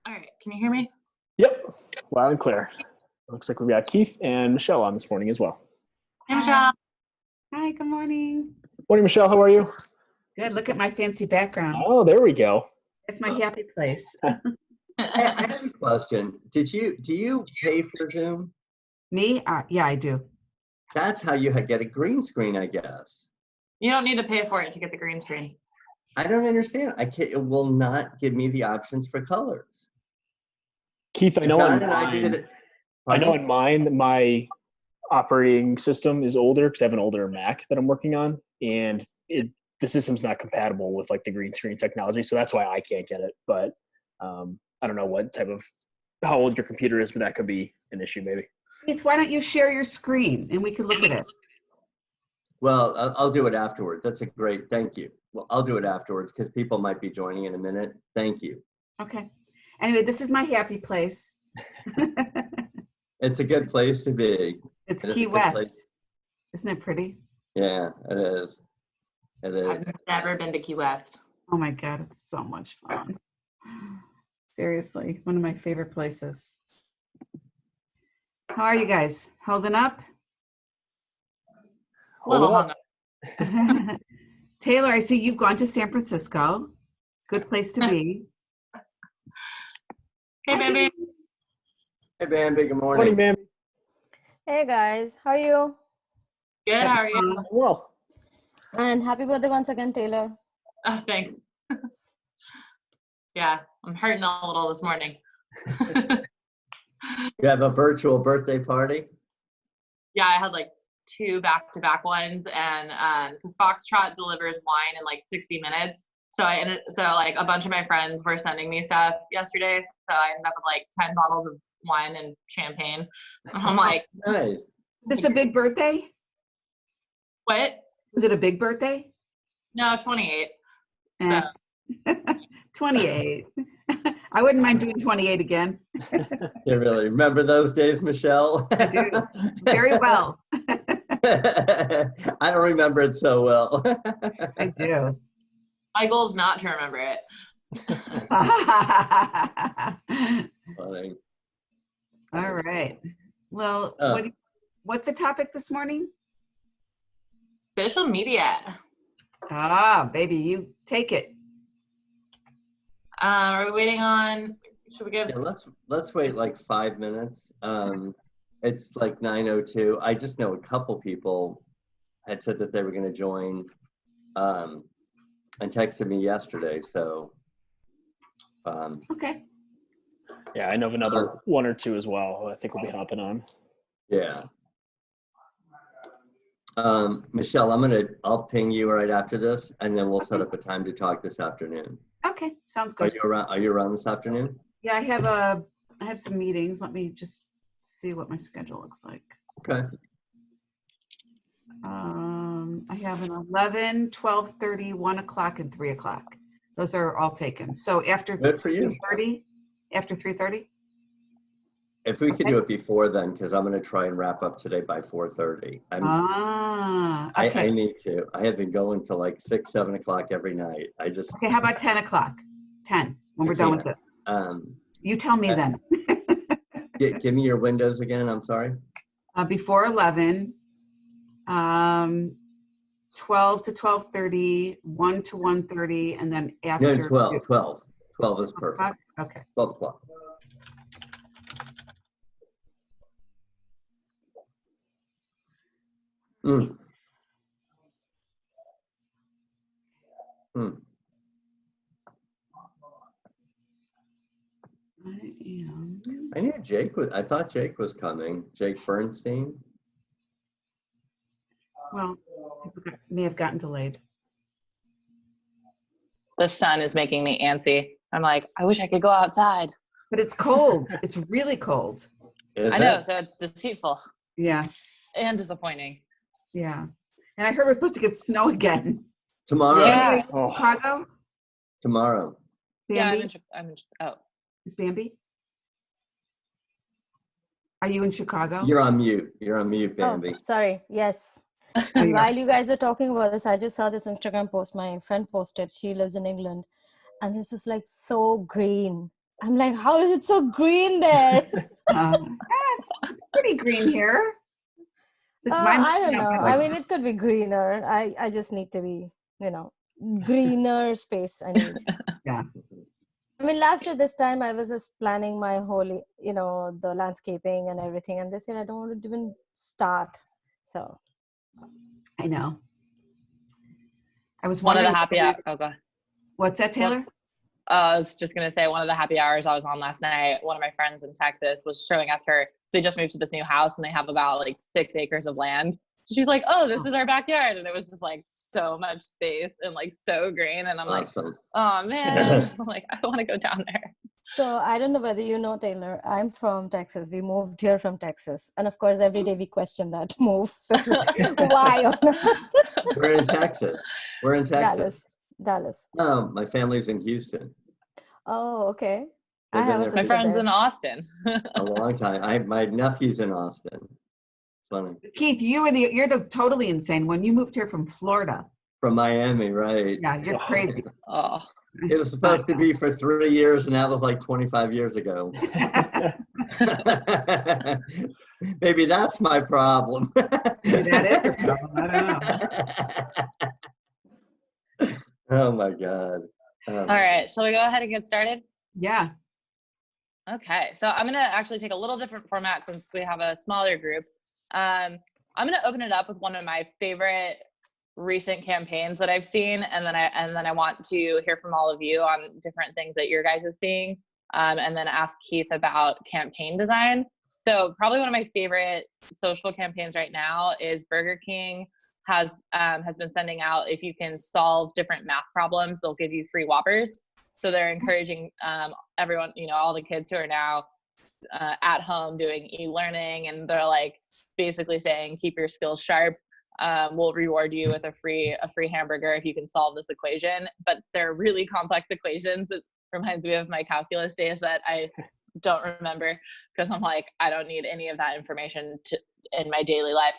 All right, can you hear me? Yep, loud and clear. Looks like we've got Keith and Michelle on this morning as well. Hey, Michelle. Hi, good morning. Morning, Michelle. How are you? Good. Look at my fancy background. Oh, there we go. It's my happy place. I have a question. Do you pay for Zoom? Me? Yeah, I do. That's how you get a green screen, I guess. You don't need to pay for it to get the green screen. I don't understand. It will not give me the options for colors. Keith, I know John on and I did mine, it. I know on mine, my operating system is older because I have an older Mac that I'm working on, and the system's not compatible with like the green screen technology, so that's why I can't get it. But I don't know how old your computer is, but that could be an issue maybe. Keith, why don't you share your screen and we can look at it? Well, I'll do it afterwards. That's a great, thank you. Well, I'll do it afterwards because people might be joining in a minute. Thank you. Okay. Anyway, this is my happy place. It's a good place to be. It's It is a Key good West. place. Isn't it pretty? Yeah, it is. It is. I've never been to Key West. Oh my God, it's so much fun. Seriously, one of my favorite places. How are you guys? Holding up? Little Hold hung up. Taylor, I see you've gone to San Francisco. Good place to be. Hey, baby. Hey, Bambi, good Morning, morning. ma'am. Hey guys, how are you? Good, how are you? Well, And happy birthday once again, Taylor. Oh, thanks. Yeah, I'm hurting a little this morning. You have a virtual birthday party? Yeah, I had like 2 back-to-back ones, and because Foxtrot delivers wine in like 60 minutes. So like a bunch of my friends were sending me stuff yesterday. So I ended up with like 10 bottles of wine and champagne. I'm like, Nice. This a big birthday? what? Was it a big birthday? No, 28. Eh. 28. I wouldn't mind doing 28 again. You really remember those days, Michelle? I do. Very well. I don't remember it so well. I do. My goal is not to remember it. Funny. All right. Well, what's the topic this morning? Social media. Ah, baby, you take it. Are we waiting on? Should we give? Yeah, let's wait like 5 minutes. It's like 9:02. I just know a couple people had said that they were going to join, and texted me yesterday. So, Okay. yeah, I know of another one or two as well. I think we'll be hopping on. yeah. Michelle, I'll ping you right after this, and then we'll set up a time to talk this afternoon. Okay, sounds Are good. you around this afternoon? Yeah, I have some meetings. Let me just see what my schedule looks like. Okay. I have an 11, 12:30, 1 o'clock, and 3 o'clock. Those are all taken. So after Good for you. 3:30? After 3:30? If we could Okay. do it before then, because I'm going to try and wrap up today by 4:30. Okay. I need to. I have been going to like 6, 7 o'clock every night. Okay, how about 10 o'clock? 10, when we're done with this. You tell me then. Give me your windows again. I'm sorry. Before 11, 12 to 12:30, 1 to 1:30, and then after. No, 12. 12. 12 is perfect. Okay. 12 o'clock. Mm. Mm. I knew I thought Jake was coming. Jake Bernstein. Well, may have gotten delayed. The sun is making me antsy. I'm like, I wish I could go outside. But it's cold. It's really cold. I know, so it's deceitful. Yeah. And disappointing. Yeah. And I heard we're supposed to get snow again. Tomorrow. Yeah. Chicago? Tomorrow. Bambi? Yeah, I'm in Is Bambi? Are you in Chicago? You're on mute. You're on mute, Bambi. Oh, sorry. Yes. you While you guys are talking about this, I just saw this Instagram post my friend posted. She lives in England. And this was like so green. I'm like, how is it so green there? It's pretty green here. I don't know. I mean, it could be greener. I just need to be, greener space I need. Yeah. I mean, last year, this time, I was just planning my whole, the landscaping and everything. And this year, I don't want to even start. So. I know. I was One of wondering. the happy hours. Oh, go ahead. What's that, Taylor? I was just going to say one of the happy hours I was on last night, one of my friends in Texas was showing us they just moved to this new house and they have about like 6 acres of land. So she's like, oh, this is our backyard. And it was just like so much space and like so green. And I'm Awesome. like, oh man, I'm like, I want to go down there. So I don't know whether you know, Taylor, I'm from Texas. We moved here from Texas. And of course, every day we question that move. So why? We're in Texas. We're in Texas. Dallas. No, my family's in Houston. Oh, okay. They've I been have a there My sister friend's there. in Austin. a long time. My nephew's in Austin. Funny. Keith, you're the totally insane one. You moved here from Florida. From Miami, right? Yeah, you're crazy. Oh, It was supposed to be for 3 years, and that was like 25 years ago. Maybe that's my problem. Maybe that is your problem. I don't know. Oh my God. all right. Shall we go ahead and get started? Yeah. Okay, so I'm gonna actually take a little different format since we have a smaller group. I'm gonna open it up with one of my favorite recent campaigns that I've seen, and then I want to hear from all of you on different things that your guys are seeing, and then ask Keith about campaign design. So probably one of my favorite social campaigns right now is Burger King has been sending out, if you can solve different math problems, they'll give you free Whoppers. So they're encouraging everyone, all the kids who are now at home doing e-learning, and they're like basically saying, keep your skills sharp. We'll reward you with a free hamburger if you can solve this equation. But they're really complex equations. It reminds me of my calculus days that I don't remember because I'm like, I don't need any of that information in my daily life.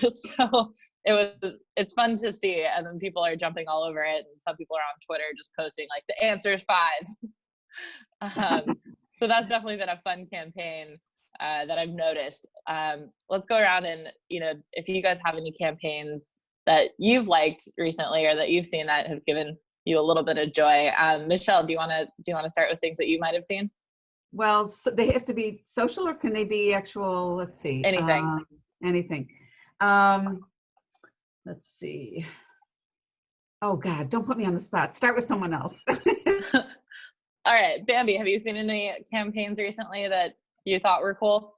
So it's fun to see, and then people are jumping all over it, and some people are on Twitter just posting like the answer is 5. So that's definitely been a fun campaign that I've noticed. Let's go around and if you guys have any campaigns that you've liked recently or that you've seen that have given you a little bit of joy. Michelle, do you want to start with things that you might have seen? Well, so they have to be social, or can they be actual? Let's see. Anything. Anything. Let's see. Oh God, don't put me on the spot. Start with someone else. All right, Bambi, have you seen any campaigns recently that you thought were cool?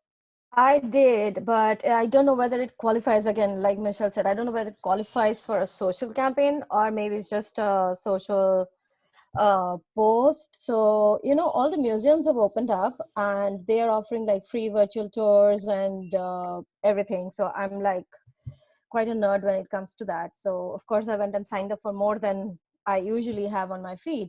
I did, but I don't know whether it qualifies, again, like Michelle said, I don't know whether it qualifies for a social campaign or maybe it's just a social post. So, all the museums have opened up and they are offering like free virtual tours and everything. So I'm like quite a nerd when it comes to that. So of course I went and signed up for more than I usually have on my feed.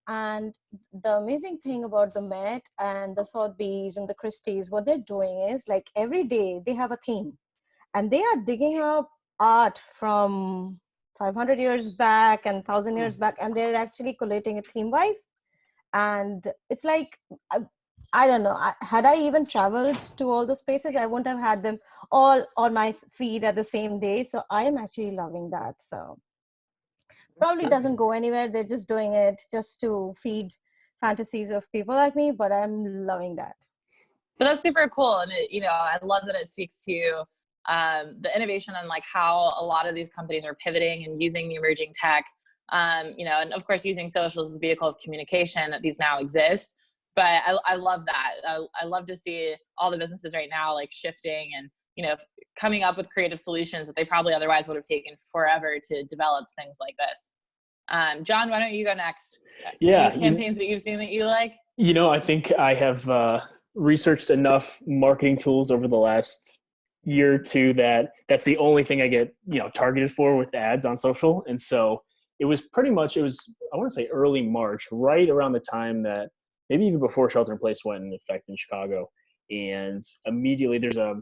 And the amazing thing about the Met and the Sotheby's and the Christie's, what they're doing is like every day they have a theme and they are digging up art from 500 years back and 1,000 years back, and they're actually collating it theme wise. And it's like, I don't know, had I even traveled to all those places, I wouldn't have had them all on my feed at the same day. So I am actually loving that. So probably doesn't go anywhere. They're just doing it just to feed fantasies of people like me, but I'm loving that. But that's super cool. And I love that it speaks to the innovation and like how a lot of these companies are pivoting and using the emerging tech, and of course using social as a vehicle of communication, that these now exist. But I love that. I love to see all the businesses right now like shifting and, coming up with creative solutions that they probably otherwise would have taken forever to develop things like this. John, why don't you go next? Yeah. Any campaigns that you've seen that you like? I think I have researched enough marketing tools over the last year or two that's the only thing I get, targeted for with ads on social. And so it was I want to say early March, right around the time that maybe even before shelter in place went in effect in Chicago. And immediately there's a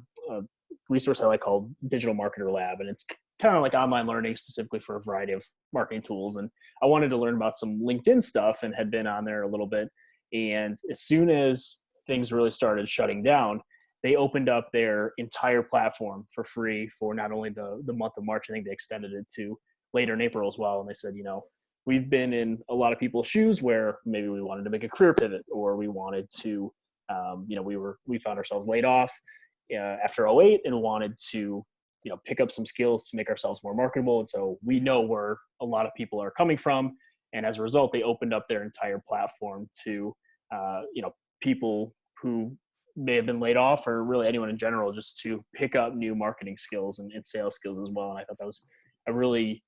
resource I like called Digital Marketer Lab. And it's kind of like online learning specifically for a variety of marketing tools. And I wanted to learn about some LinkedIn stuff and had been on there a little bit. And as soon as things really started shutting down, they opened up their entire platform for free for not only the month of March, I think they extended it to later in April as well. And they said, we've been in a lot of people's shoes where maybe we wanted to make a career pivot, or we wanted to, we found ourselves laid off after 08 and wanted to, pick up some skills to make ourselves more marketable. And so we know where a lot of people are coming from. And as a result, they opened up their entire platform to, people who may have been laid off, or really anyone in general, just to pick up new marketing skills and sales skills as well. And I thought that was a really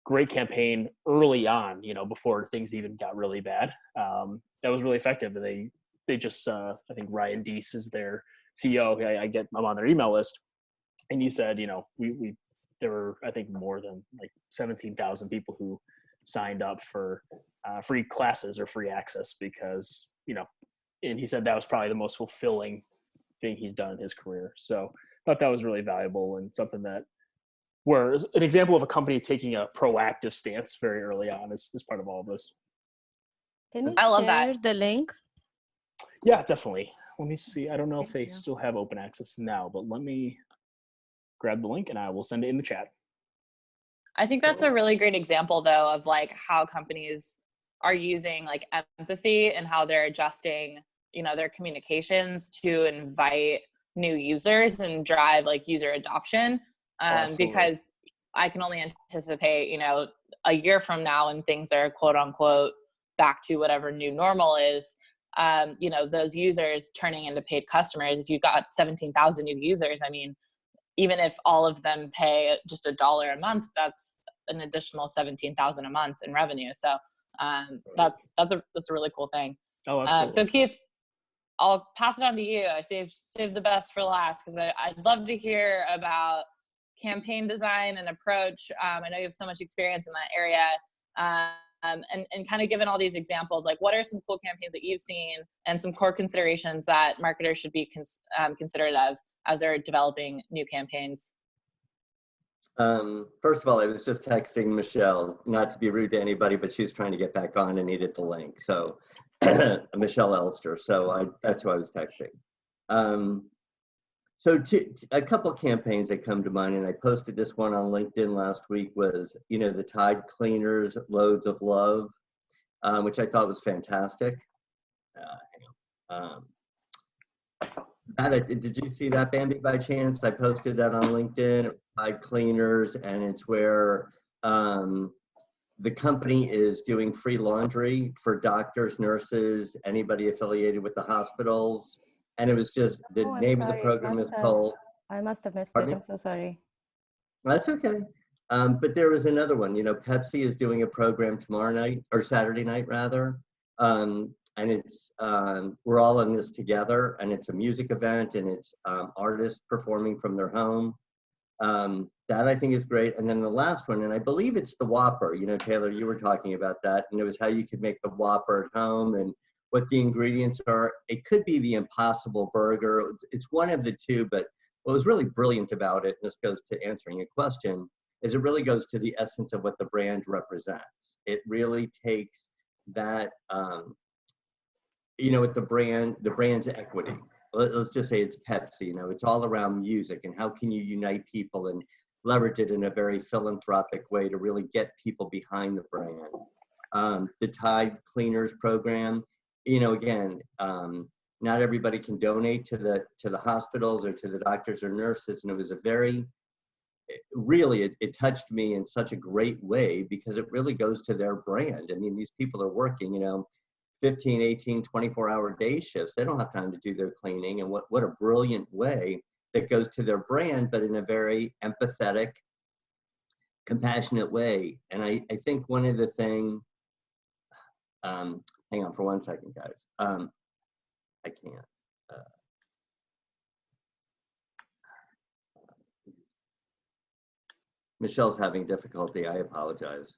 great campaign early on, before things even got really bad. That was really effective. They just, I think Ryan Deese is their CEO. I'm on their email list, and he said, there were, I think, more than like 17,000 people who signed up for free classes or free access because, and he said that was probably the most fulfilling thing he's done in his career. So I thought that was really valuable and something that whereas an example of a company taking a proactive stance very early on is part of all of this. Can you I love share that. the link? Yeah, definitely. Let me see. I don't know if they Thank you. still have open access now, but let me grab the link and I will send it in the chat. I think that's a really great example, though, of like how companies are using like empathy and how they're adjusting, their communications to invite new users and drive like user adoption. Because I can only anticipate, a year from now when things are quote unquote back to whatever new normal is, those users turning into paid customers. If you've got 17,000 new users, I mean, even if all of them pay just $1 a month, that's an additional 17,000 a month in revenue. So that's a really cool thing. Oh, absolutely. So Keith, I'll pass it on to you. I saved the best for last because I'd love to hear about campaign design and approach. I know you have so much experience in that area. And kind of given all these examples, like what are some cool campaigns that you've seen and some core considerations that marketers should be considerate of as they're developing new campaigns? First of all, I was just texting Michelle, not to be rude to anybody, but she's trying to get back on and needed the link. So Michelle Elster. So that's who I was texting. So a couple of campaigns that come to mind, and I posted this one on LinkedIn last week, was, the Tide Cleaners Loads of Love, which I thought was fantastic. Did you see that, Bambi, by chance? I posted that on LinkedIn. Tide Cleaners, and it's where the company is doing free laundry for doctors, nurses, anybody affiliated with the hospitals. And it was just, the name of the program is called... I must have missed it. I'm so sorry. That's okay. But there was another one, Pepsi is doing a program tomorrow night, or Saturday night rather. And it's, we're all in this together, and it's a music event, and it's artists performing from their home. That I think is great. And then the last one, and I believe it's the Whopper, Taylor, you were talking about that, and it was how you could make the Whopper at home and what the ingredients are. It could be the Impossible Burger. It's one of the two, but what was really brilliant about it, and this goes to answering your question, is it really goes to the essence of what the brand represents. It really takes that, with the brand's equity. Let's just say it's Pepsi, it's all around music and how can you unite people and leverage it in a very philanthropic way to really get people behind the brand. The Tide Cleaners program, again, not everybody can donate to the hospitals or to the doctors or nurses, and it was it touched me in such a great way because it really goes to their brand. I mean, these people are working, 15, 18, 24-hour day shifts. They don't have time to do their cleaning, and what a brilliant way that goes to their brand, but in a very empathetic, compassionate way. And I think one of the things, hang on for 1 second, guys. I can't. Michelle's having difficulty. I apologize.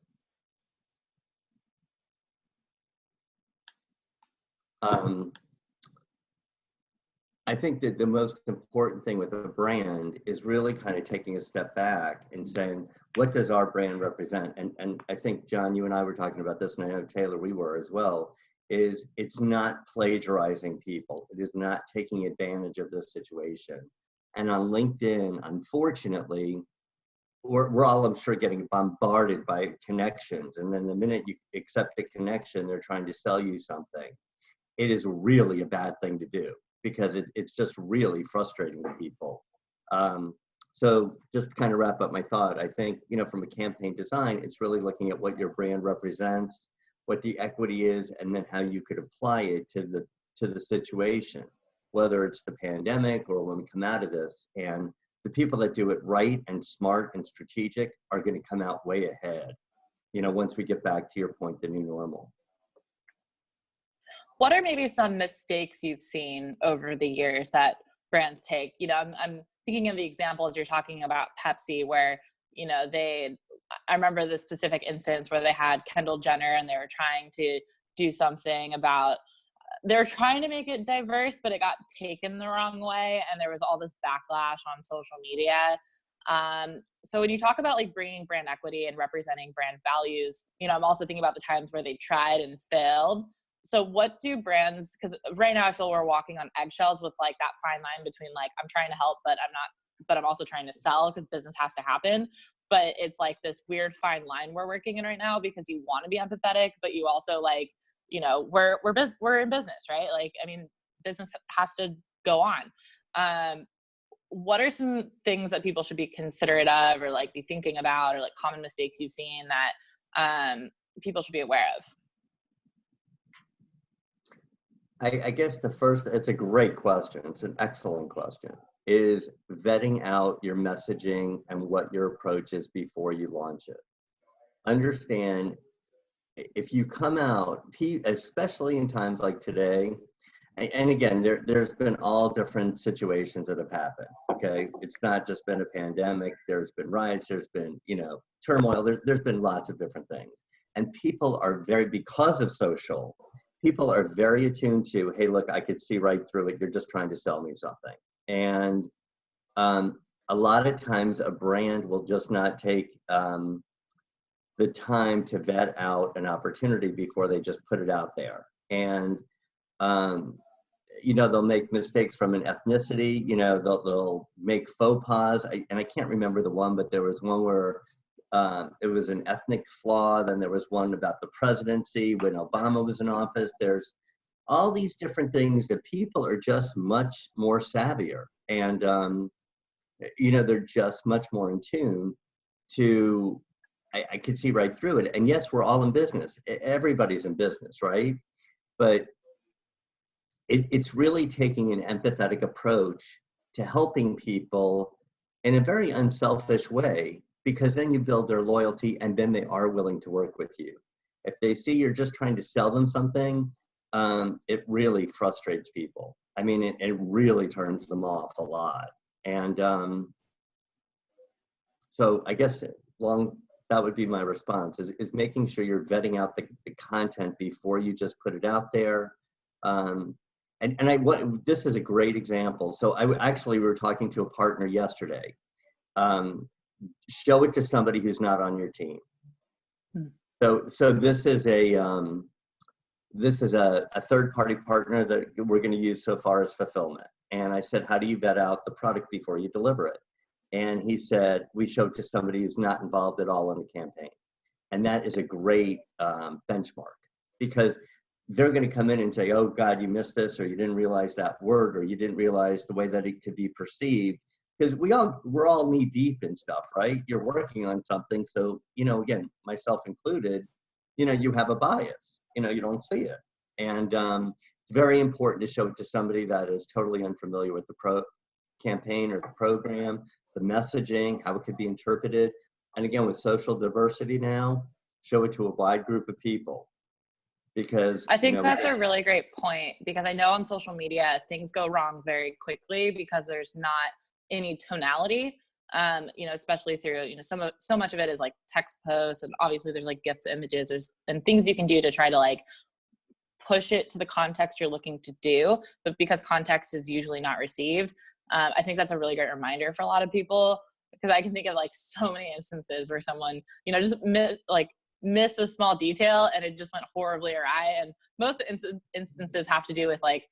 I think that the most important thing with a brand is really kind of taking a step back and saying, what does our brand represent? And I think, John, you and I were talking about this, and I know, Taylor, we were as well, is it's not plagiarizing people. It is not taking advantage of this situation. And on LinkedIn, unfortunately, we're all, I'm sure, getting bombarded by connections. And then the minute you accept the connection, they're trying to sell you something. It is really a bad thing to do because it's just really frustrating to people. So just to kind of wrap up my thought, I think, from a campaign design, it's really looking at what your brand represents, what the equity is, and then how you could apply it to the situation, whether it's the pandemic or when we come out of this. And the people that do it right and smart and strategic are going to come out way ahead, once we get back to your point, the new normal. What are maybe some mistakes you've seen over the years that brands take? I'm thinking of the examples you're talking about Pepsi, where, I remember the specific instance where they had Kendall Jenner and they were trying to do something about, they're trying to make it diverse, but it got taken the wrong way. And there was all this backlash on social media. So when you talk about like bringing brand equity and representing brand values, I'm also thinking about the times where they tried and failed. So what do brands, because right now I feel we're walking on eggshells with like that fine line between like, I'm trying to help, but I'm also trying to sell because business has to happen. But it's like this weird fine line we're working in right now because you want to be empathetic, but you also like, we're in business, right? Like, I mean, business has to go on. What are some things that people should be considerate of or like be thinking about, or like common mistakes you've seen that people should be aware of? I guess it's a great question. It's an excellent question, is vetting out your messaging and what your approach is before you launch it. Understand, if you come out, especially in times like today, and again, there's been all different situations that have happened, okay? It's not just been a pandemic. There's been riots, there's been, turmoil, there's been lots of different things. And people are because of social, people are very attuned to, hey, look, I could see right through it. You're just trying to sell me something. And a lot of times a brand will just not take the time to vet out an opportunity before they just put it out there. And, they'll make mistakes from an ethnicity, they'll make faux pas. And I can't remember the one, but there was one where it was an ethnic flaw. Then there was one about the presidency when Obama was in office. There's all these different things that people are just much more savvier. And, they're just much more in tune to, I could see right through it. And yes, we're all in business. Everybody's in business, right? But it's really taking an empathetic approach to helping people in a very unselfish way, because then you build their loyalty and then they are willing to work with you. If they see you're just trying to sell them something, it really frustrates people. I mean, it really turns them off a lot. And so I guess that would be my response, is making sure you're vetting out the content before you just put it out there. This is a great example. So we were talking to a partner yesterday. Show it to somebody who's not on your team. So this is a third-party partner that we're going to use so far as fulfillment. And I said, how do you vet out the product before you deliver it? And he said, we show it to somebody who's not involved at all in the campaign. And that is a great benchmark, because they're going to come in and say, oh God, you missed this, or you didn't realize that word, or you didn't realize the way that it could be perceived. Because we're all knee deep in stuff, right? You're working on something. So, again, myself included, you have a bias, you don't see it. And it's very important to show it to somebody that is totally unfamiliar with the campaign or the program, the messaging, how it could be interpreted. And again, with social diversity now, show it to a wide group of people. Because I think that's a really great point, because I know on social media, things go wrong very quickly because there's not any tonality, especially through, so much of it is like text posts, and obviously there's like GIFs, images, and things you can do to try to like push it to the context you're looking to do. But because context is usually not received, I think that's a really great reminder for a lot of people, because I can think of like so many instances where someone, just missed a small detail and it just went horribly awry. And most instances have to do with like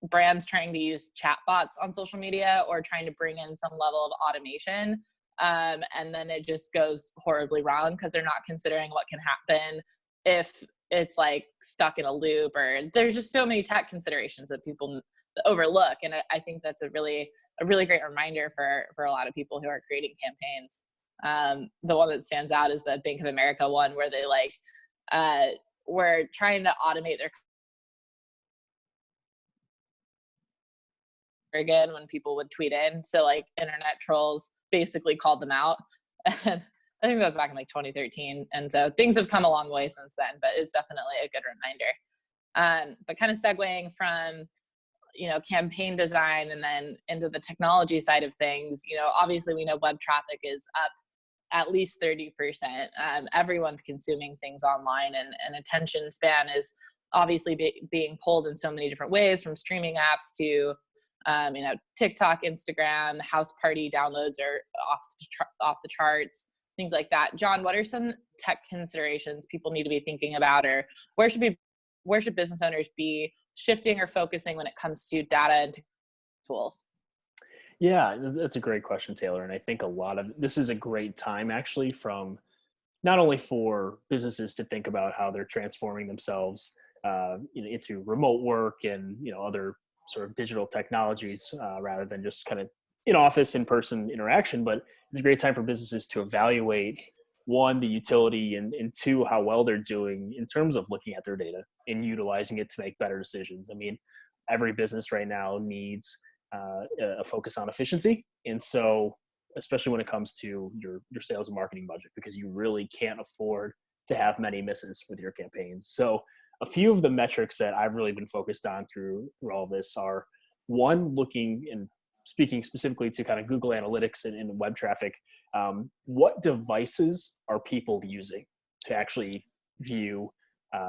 brands trying to use chatbots on social media or trying to bring in some level of automation. And then it just goes horribly wrong because they're not considering what can happen if it's like stuck in a loop, or there's just so many tech considerations that people overlook. And I think that's a really great reminder for a lot of people who are creating campaigns. The one that stands out is the Bank of America one where they were trying to automate their again when people would tweet in. So like internet trolls basically called them out. And I think that was back in like 2013. And so things have come a long way since then, but it's definitely a good reminder. But kind of segueing from, campaign design and then into the technology side of things, obviously we know web traffic is up at least 30%. Everyone's consuming things online, and attention span is obviously being pulled in so many different ways, from streaming apps to TikTok, Instagram, house party downloads are off the charts, things like that. John, what are some tech considerations people need to be thinking about, or where should business owners be shifting or focusing when it comes to data and tools? Yeah, that's a great question, Taylor. And I think this is a great time actually, from not only for businesses to think about how they're transforming themselves into remote work and other sort of digital technologies rather than just kind of in-person interaction, but it's a great time for businesses to evaluate, one, the utility, and two, how well they're doing in terms of looking at their data and utilizing it to make better decisions. I mean, every business right now needs a focus on efficiency. And so, especially when it comes to your sales and marketing budget, because you really can't afford to have many misses with your campaigns. So a few of the metrics that I've really been focused on through all this are, one, looking and speaking specifically to kind of Google Analytics and web traffic. What devices are people using to actually view,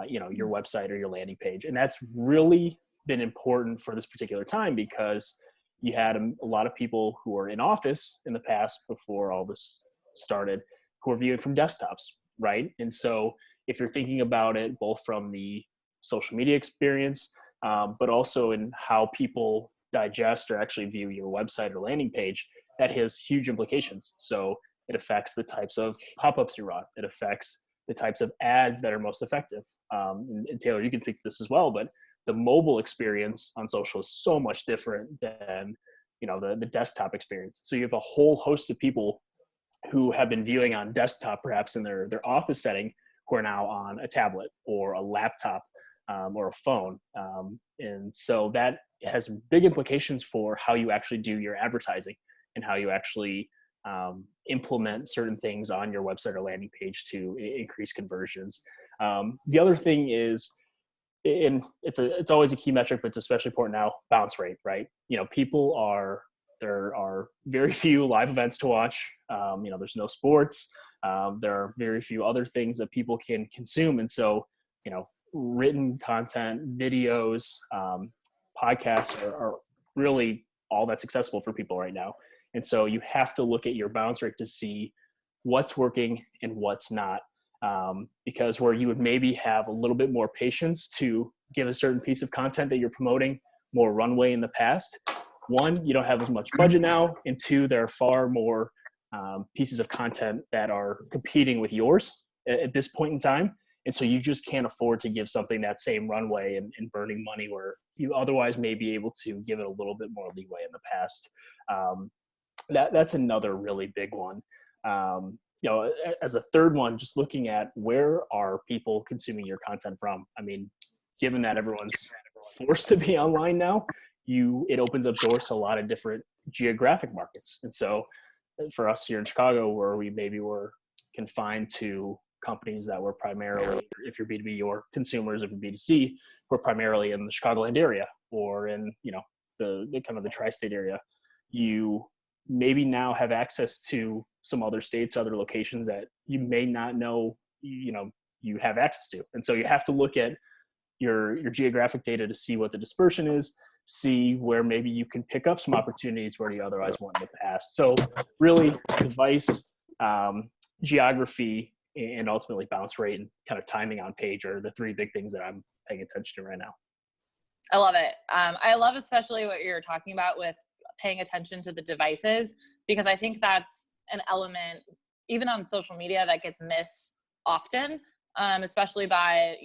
your website or your landing page? And that's really been important for this particular time, because you had a lot of people who were in office in the past before all this started who are viewing from desktops, right? And so if you're thinking about it both from the social media experience, but also in how people digest or actually view your website or landing page, that has huge implications. So it affects the types of pop-ups you run. It affects the types of ads that are most effective. And Taylor, you can speak to this as well, but the mobile experience on social is so much different than the desktop experience. So you have a whole host of people who have been viewing on desktop, perhaps in their office setting, who are now on a tablet or a laptop or a phone. And so that has big implications for how you actually do your advertising and how you actually implement certain things on your website or landing page to increase conversions. The other thing is, and it's always a key metric, but it's especially important now, bounce rate, right? There are very few live events to watch. There's no sports. There are very few other things that people can consume. And so, written content, videos, podcasts are really all that's accessible for people right now. And so you have to look at your bounce rate to see what's working and what's not. Because where you would maybe have a little bit more patience to give a certain piece of content that you're promoting more runway in the past, one, you don't have as much budget now, and two, there are far more pieces of content that are competing with yours at this point in time. And so you just can't afford to give something that same runway and burning money where you otherwise may be able to give it a little bit more leeway in the past. That's another really big one. As a third one, just looking at where are people consuming your content from? I mean, given that everyone's forced to be online now, it opens up doors to a lot of different geographic markets. And so for us here in Chicago, where we maybe were confined to companies that were primarily, if you're B2B or consumers, if you're B2C, were primarily in the Chicagoland area or in, the kind of the tri-state area, you maybe now have access to some other states, other locations that you may not know, you have access to. And so you have to look at your geographic data to see what the dispersion is, see where maybe you can pick up some opportunities where you otherwise wouldn't in the past. So really device, geography, and ultimately bounce rate and kind of timing on page are the three big things that I'm paying attention to right now. I love it. I love especially what you're talking about with paying attention to the devices, because I think that's an element, even on social media, that gets missed often, especially by,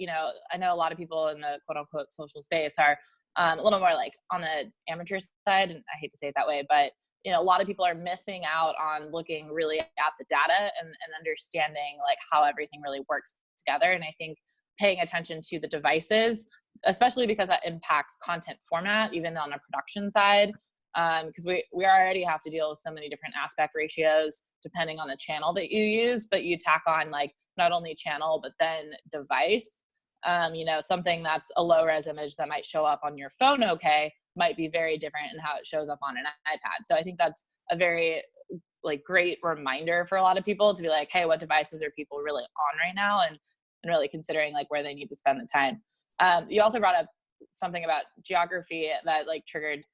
I know a lot of people in the quote unquote social space are a little more like on the amateur side, and I hate to say it that way, but a lot of people are missing out on looking really at the data and understanding like how everything really works together. And I think paying attention to the devices, especially because that impacts content format, even on a production side, because we already have to deal with so many different aspect ratios depending on the channel that you use, but you tack on like not only channel, but then device. Something that's a low res image that might show up on your phone might be very different in how it shows up on an iPad. So I think that's a very like great reminder for a lot of people to be like, hey, what devices are people really on right now? And really considering like where they need to spend the time. You also brought up something about geography that like triggered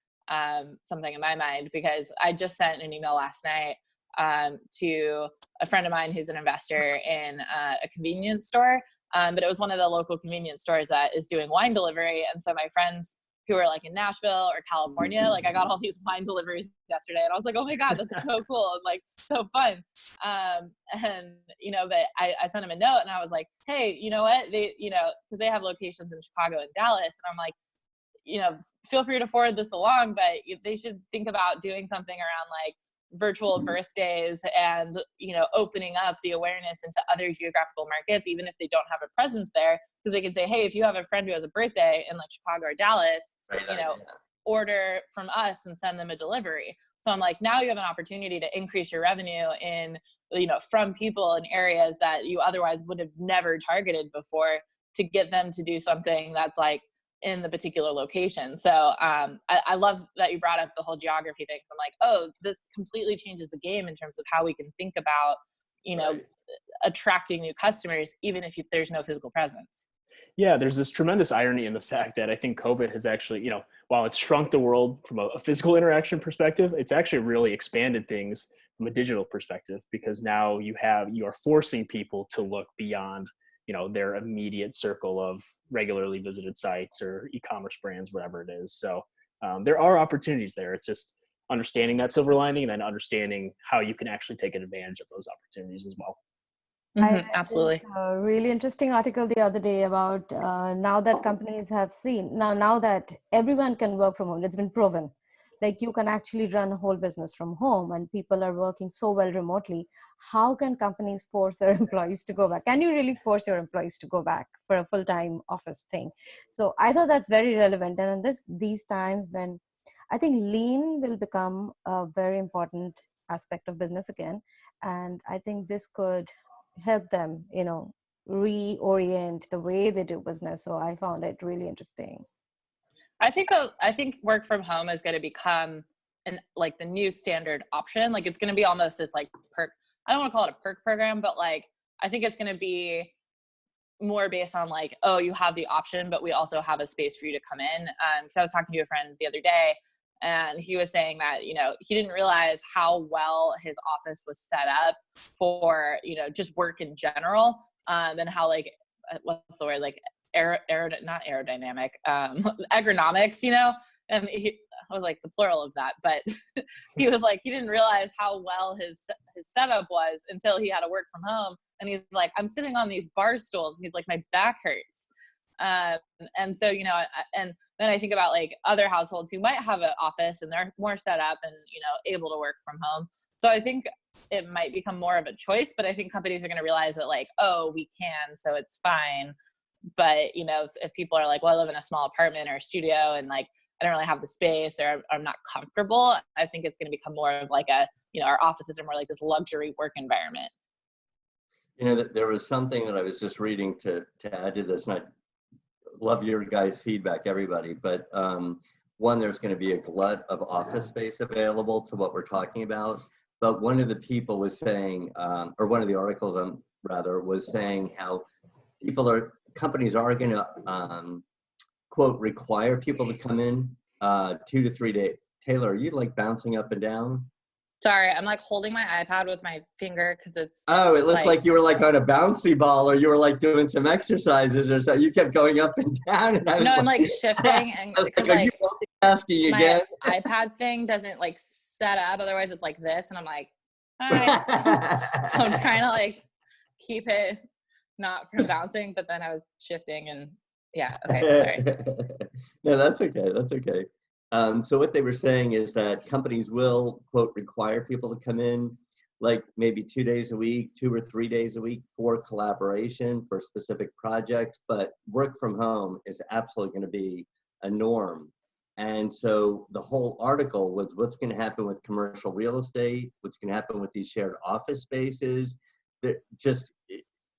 something in my mind, because I just sent an email last night to a friend of mine who's an investor in a convenience store. But it was one of the local convenience stores that is doing wine delivery. And so my friends who are like in Nashville or California, like I got all these wine deliveries yesterday and I was like, oh my God, that's so cool. It's like so fun. But I sent them a note and I was like, hey, you know what? They, cause they have locations in Chicago and Dallas. And I'm like, feel free to forward this along, but they should think about doing something around like virtual birthdays and, opening up the awareness into other geographical markets, even if they don't have a presence there, because they can say, hey, if you have a friend who has a birthday in like Chicago or Dallas, order from us and send them a delivery. So I'm like, now you have an opportunity to increase your revenue in, from people in areas that you otherwise would have never targeted before, to get them to do something that's like in the particular location. So I love that you brought up the whole geography thing. I'm like, oh, this completely changes the game in terms of how we can think about, attracting new customers, even if there's no physical presence. Yeah, there's this tremendous irony in the fact that I think COVID has actually, while it's shrunk the world from a physical interaction perspective, it's actually really expanded things from a digital perspective, because now you are forcing people to look beyond their immediate circle of regularly visited sites or e-commerce brands, whatever it is. So there are opportunities there. It's just understanding that silver lining and then understanding how you can actually take advantage of those opportunities as well. Absolutely. A really interesting article the other day about now that companies have seen, now that everyone can work from home, it's been proven. Like you can actually run a whole business from home and people are working so well remotely. How can companies force their employees to go back? Can you really force your employees to go back for a full-time office thing? So I thought that's very relevant. And in these times when I think lean will become a very important aspect of business again. And I think this could help them, reorient the way they do business. So I found it really interesting. I think work from home is going to become the new standard option. Like it's going to be almost this like perk. I don't want to call it a perk program, but like I think it's going to be more based on like, oh, you have the option, but we also have a space for you to come in. Because I was talking to a friend the other day, and he was saying that he didn't realize how well his office was set up for just work in general, and how like what's the word, like not aerodynamic, ergonomics, and I was like the plural of that, but he was like, he didn't realize how well his setup was until he had to work from home. And he's like, I'm sitting on these bar stools. He's like, my back hurts. And so, and then I think about like other households who might have an office and they're more set up and, able to work from home. So I think it might become more of a choice, but I think companies are going to realize that like, oh, we can, so it's fine. But, if people are like, well, I live in a small apartment or a studio and like, I don't really have the space or I'm not comfortable, I think it's going to become more of like our offices are more like this luxury work environment. There was something that I was just reading to add to this, and I love your guys' feedback, everybody, but one, there's going to be a glut of office space available to what we're talking about. But one of the people was saying, or one of the articles was saying how companies are going to, quote, require people to come in 2 to 3 days. Taylor, are you like bouncing up and down? Sorry, I'm like holding my iPad with my finger because it's. Oh, it looked like you were like on a bouncy ball, or you were like doing some exercises or something. You kept going up and down, and I was No, I'm like shifting, and I was because like, are you like multitasking my again? iPad thing doesn't like set up. Otherwise, it's like this, and I'm like, all right. So I'm trying to like keep it not from bouncing, but then I was shifting, and yeah. Okay, sorry. No, that's okay. That's okay. So what they were saying is that companies will, quote, require people to come in like maybe 2 days a week, 2 or 3 days a week for collaboration for specific projects, but work from home is absolutely going to be a norm. And so the whole article was what's going to happen with commercial real estate, what's going to happen with these shared office spaces, that just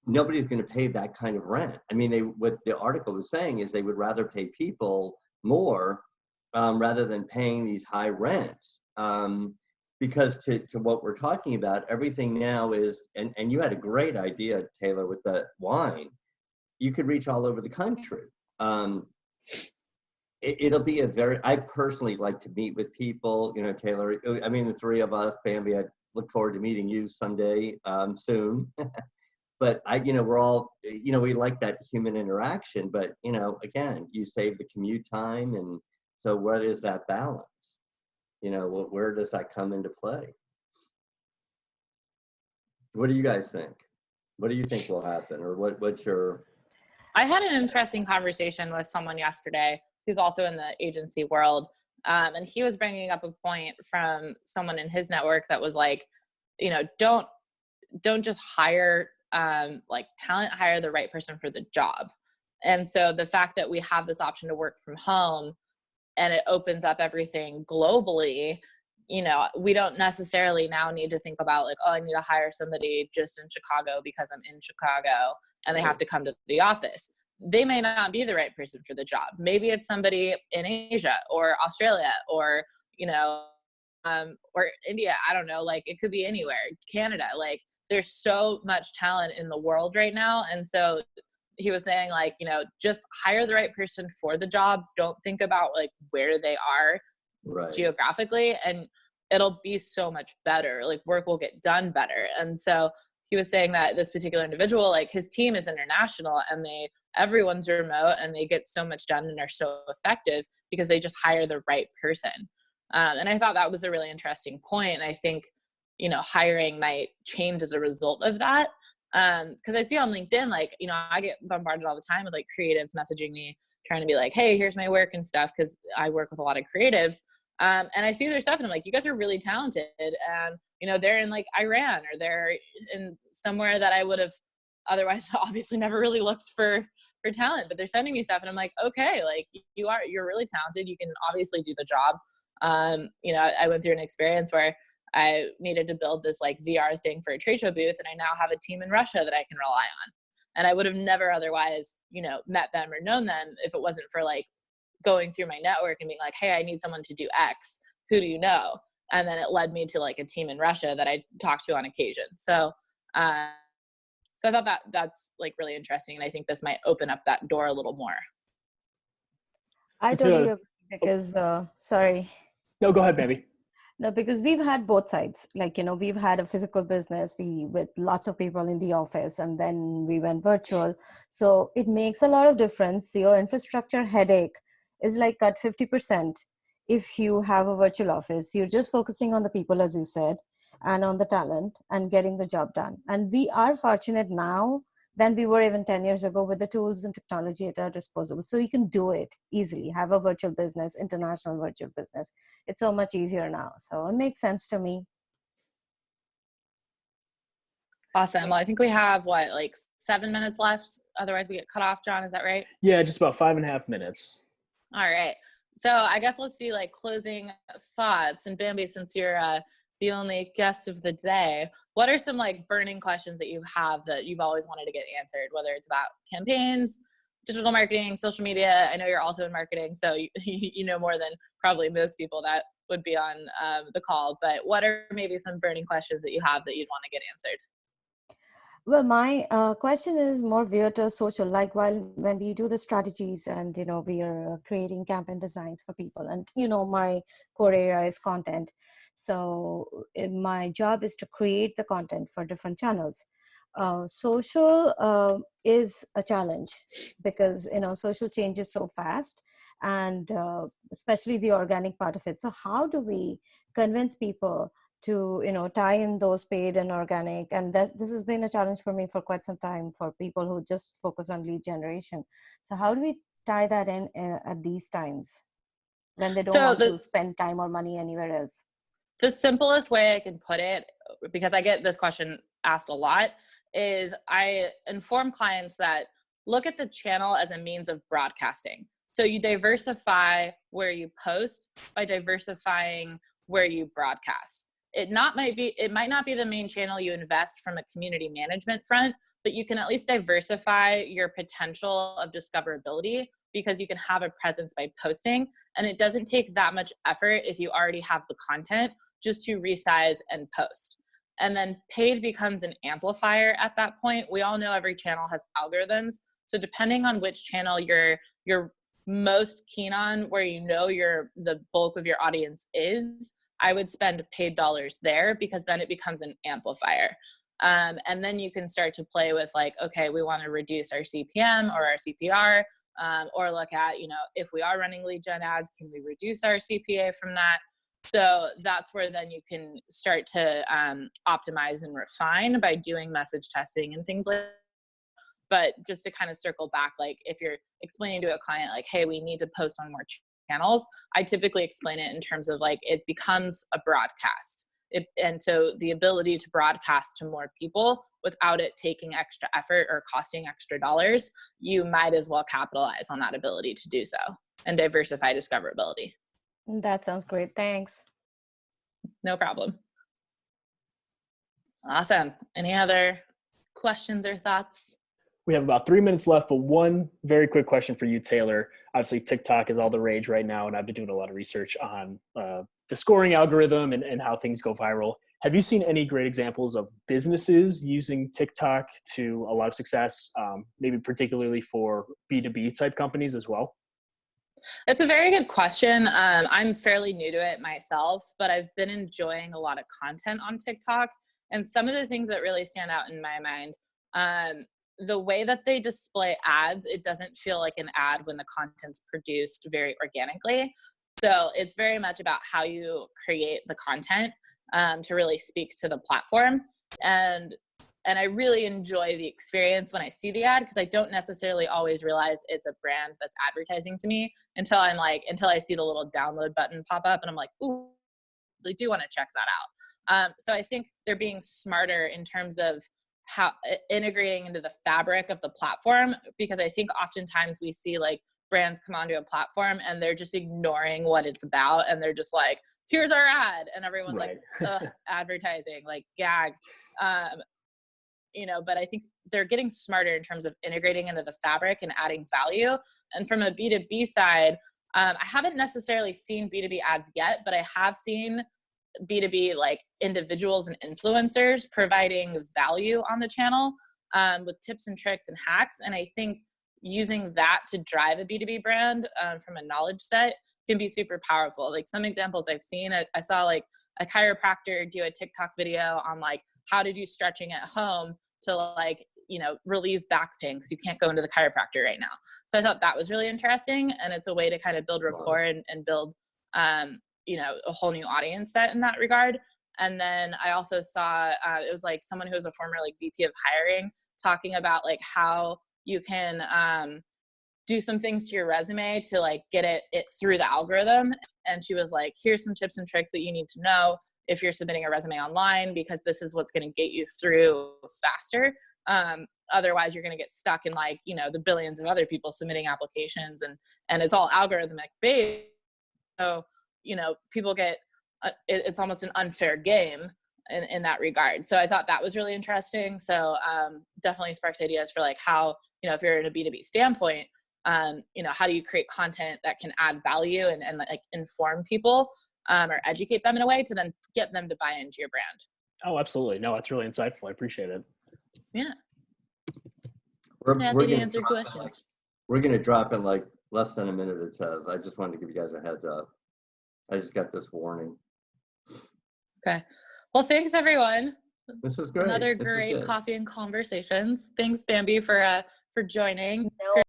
nobody's going to pay that kind of rent. I mean, what the article was saying is they would rather pay people more rather than paying these high rents. Because to what we're talking about, everything now is, and you had a great idea, Taylor, with the wine. You could reach all over the country. It'll be I personally like to meet with people, you know, Taylor, I mean, the three of us, Bambi, I look forward to meeting you someday soon. But we're all, we like that human interaction, but, again, you save the commute time. And so what is that balance? Where does that come into play? What do you guys think? What do you think will happen? Or what's your... I had an interesting conversation with someone yesterday who's also in the agency world. And he was bringing up a point from someone in his network that was like, don't just hire like talent, hire the right person for the job. And so the fact that we have this option to work from home and it opens up everything globally, we don't necessarily now need to think about like, oh, I need to hire somebody just in Chicago because I'm in Chicago and they have to come to the office. They may not be the right person for the job. Maybe it's somebody in Asia or Australia or, or India. I don't know, like it could be anywhere, Canada, like there's so much talent in the world right now. And so he was saying like, just hire the right person for the job. Don't think about like where they are geographically, and it'll be so much better. Like work will get done better. And so he was saying that this particular individual, like his team is international and everyone's remote and they get so much done and are so effective because they just hire the right person. And I thought that was a really interesting point. And I think, hiring might change as a result of that. Because I see on LinkedIn, like, I get bombarded all the time with like creatives messaging me, trying to be like, hey, here's my work and stuff. Cause I work with a lot of creatives. And I see their stuff and I'm like, you guys are really talented. And, they're in like Iran or they're in somewhere that I would have otherwise obviously never really looked for talent, but they're sending me stuff. And I'm like, okay, like you're really talented. You can obviously do the job. I went through an experience where I needed to build this like VR thing for a trade show booth. And I now have a team in Russia that I can rely on. And I would have never otherwise, met them or known them if it wasn't for like going through my network and being like, hey, I need someone to do X. Who do you know? And then it led me to like a team in Russia that I talk to on occasion. So I thought that's like really interesting. And I think this might open up that door a little more. I totally agree because, sorry. No, go ahead, baby. No, because we've had both sides. Like, we've had a physical business with lots of people in the office, and then we went virtual. So it makes a lot of difference. Your infrastructure headache is like at 50%. If you have a virtual office, you're just focusing on the people, as you said, and on the talent and getting the job done. And we are fortunate now than we were even 10 years ago with the tools and technology at our disposal. So you can do it easily, have a virtual business, international virtual business. It's so much easier now. So it makes sense to me. Awesome. Well, I think we have like 7 minutes left. Otherwise we get cut off, John. Is that right? Yeah, just about 5.5 minutes. All right. So I guess let's do like closing thoughts. And Bambi, since you're the only guest of the day, what are some like burning questions that you have that you've always wanted to get answered, whether it's about campaigns, digital marketing, social media? I know you're also in marketing, so you know more than probably most people that would be on the call, but what are maybe some burning questions that you have that you'd want to get answered? Well, my question is more veered to social, like when we do the strategies and, we are creating campaign designs for people, and, my core area is content. So my job is to create the content for different channels. Social is a challenge because, social changes so fast, and especially the organic part of it. So how do we convince people to tie in those paid and organic, and that this has been a challenge for me for quite some time, for people who just focus on lead generation? So how do we tie that in at these times when they don't So want to spend time or money anywhere else? the simplest way I can put it, because I get this question asked a lot, is I inform clients that look at the channel as a means of broadcasting. So you diversify where you post by diversifying where you broadcast. It might not be the main channel you invest from a community management front, but you can at least diversify your potential of discoverability because you can have a presence by posting. And it doesn't take that much effort if you already have the content just to resize and post. And then paid becomes an amplifier at that point. We all know every channel has algorithms. So depending on which channel you're most keen on, where the bulk of your audience is, I would spend paid dollars there, because then it becomes an amplifier. And then you can start to play with like, okay, we want to reduce our CPM or our CPR, or look at, if we are running lead gen ads, can we reduce our CPA from that? So that's where then you can start to optimize and refine by doing message testing and things like that. But just to kind of circle back, like if you're explaining to a client like, hey, we need to post on more channels, I typically explain it in terms of like, it becomes a broadcast. And so the ability to broadcast to more people without it taking extra effort or costing extra dollars, you might as well capitalize on that ability to do so and diversify discoverability. That sounds great. Thanks. No problem. Awesome. Any other questions or thoughts? We have about 3 minutes left, but one very quick question for you, Taylor. Obviously, TikTok is all the rage right now, and I've been doing a lot of research on the scoring algorithm and how things go viral. Have you seen any great examples of businesses using TikTok to a lot of success, maybe particularly for B2B type companies as well? It's a very good question. I'm fairly new to it myself, but I've been enjoying a lot of content on TikTok. And some of the things that really stand out in my mind, the way that they display ads, it doesn't feel like an ad when the content's produced very organically. So it's very much about how you create the content to really speak to the platform. And I really enjoy the experience when I see the ad, because I don't necessarily always realize it's a brand that's advertising to me until I see the little download button pop up and I'm like, ooh, I do want to check that out. So I think they're being smarter in terms of how integrating into the fabric of the platform, because I think oftentimes we see like brands come onto a platform and they're just ignoring what it's about. And they're just like, here's our ad. And everyone's Right. like, ugh, advertising, like gag. But I think they're getting smarter in terms of integrating into the fabric and adding value. And from a B2B side, I haven't necessarily seen B2B ads yet, but I have seen B2B like individuals and influencers providing value on the channel with tips and tricks and hacks. And I think using that to drive a B2B brand from a knowledge set can be super powerful. Like some examples I've seen, I saw like a chiropractor do a TikTok video on like how to do stretching at home to like, relieve back pain because you can't go into the chiropractor right now. So I thought that was really interesting. And it's a way to kind of build rapport and build, a whole new audience set in that regard. And then I also saw, it was like someone who was a former like VP of hiring talking about like how you can do some things to your resume to like get it through the algorithm. And she was like, here's some tips and tricks that you need to know if you're submitting a resume online, because this is what's going to get you through faster. Otherwise you're going to get stuck in like, the billions of other people submitting applications and it's all algorithmic based. So, people get, it's almost an unfair game in that regard. So I thought that was really interesting. So definitely sparks ideas for like how, if you're in a B2B standpoint, how do you create content that can add value and like inform people or educate them in a way to then get them to buy into your brand. Oh, absolutely. No, that's really insightful. I appreciate it. Yeah. We're Happy to gonna answer drop in, questions. we're going to drop in like less than a minute, it says. I just wanted to give you guys a heads up. I just got this warning. Okay. Well, thanks everyone. This is great. Another This is great good. coffee and conversations. Thanks, Bambi, for joining. No